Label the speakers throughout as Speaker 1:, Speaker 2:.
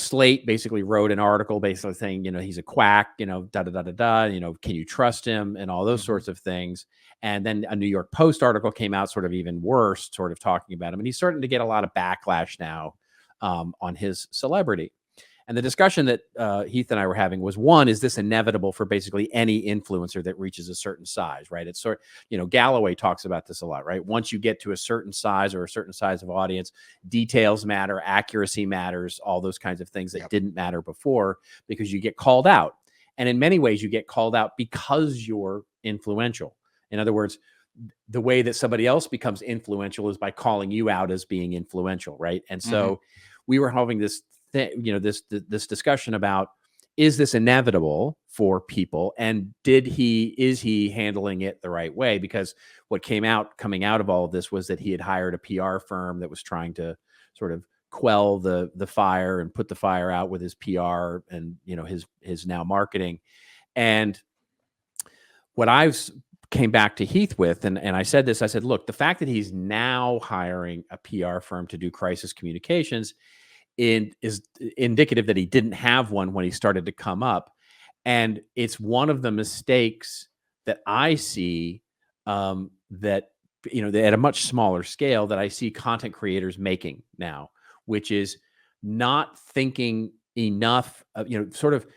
Speaker 1: Slate basically wrote an article basically saying, he's a quack, da da da da da, can you trust him, and all those sorts of things. And then a New York Post article came out, sort of even worse, sort of talking about him, and he's starting to get a lot of backlash now on his celebrity. And the discussion that Heath and I were having was, one, is this inevitable for basically any influencer that reaches a certain size, right? It's Galloway talks about this a lot, right? Once you get to a certain size or a certain size of audience, details matter, accuracy matters, all those kinds of things that didn't matter before, because you get called out. And in many ways, you get called out because you're influential. In other words, the way that somebody else becomes influential is by calling you out as being influential, right? And so we were having this this discussion about, is this inevitable for people, and is he handling it the right way? Because what coming out of all of this was that he had hired a PR firm that was trying to sort of quell the fire and put the fire out with his PR and his now marketing. And what I've came back to Heath with, and I said this, I said, look, the fact that he's now hiring a PR firm to do crisis communications is indicative that he didn't have one when he started to come up. And it's one of the mistakes that I see that at a much smaller scale that I see content creators making now, which is not thinking enough, sort of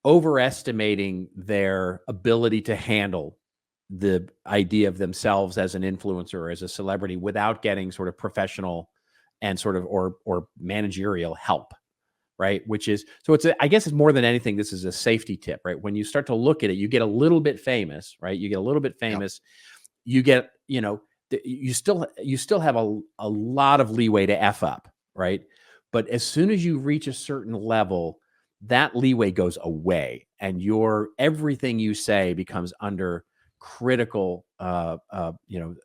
Speaker 1: overestimating their ability to handle the idea of themselves as an influencer or as a celebrity without getting sort of professional and sort of or managerial help, right? I guess it's more than anything, this is a safety tip, right? When you start to look at it, you get a little bit famous, right? You get a little bit famous, you get, you still have a lot of leeway to F up, right? But as soon as you reach a certain level, that leeway goes away, and everything you say becomes under critical,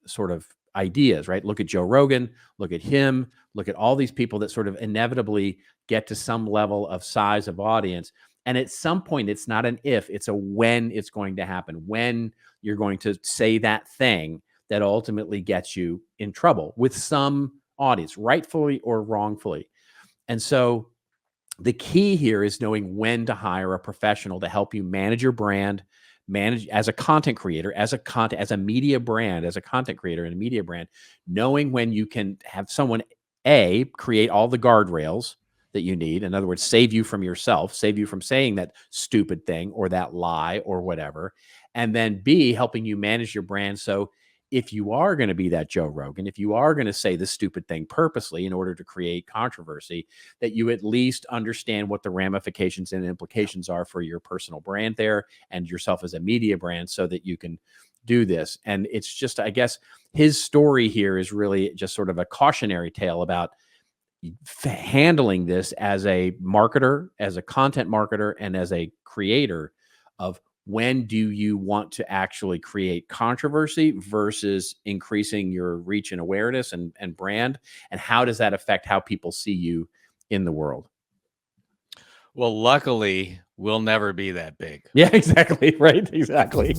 Speaker 1: sort of ideas, right? Look at Joe Rogan, look at him, look at all these people that sort of inevitably get to some level of size of audience. And at some point, it's not an if, it's a when it's going to happen, when you're going to say that thing that ultimately gets you in trouble with some audience, rightfully or wrongfully. And so the key here is knowing when to hire a professional to help you manage your brand, manage as a content creator, as a media brand, as a content creator and a media brand, knowing when you can have someone create all the guardrails that you need. In other words, save you from yourself, save you from saying that stupid thing or that lie or whatever. And then B, helping you manage your brand. So if you are going to be that Joe Rogan, if you are going to say this stupid thing purposely in order to create controversy, that you at least understand what the ramifications and implications are for your personal brand there and yourself as a media brand, so that you can do this. And it's just, I guess, his story here is really just sort of a cautionary tale about handling this as a marketer, as a content marketer, and as a creator of when do you want to actually create controversy versus increasing your reach and awareness and brand, and how does that affect how people see you in the world?
Speaker 2: Well, luckily, we'll never be that big.
Speaker 1: Yeah, exactly. Right. Exactly.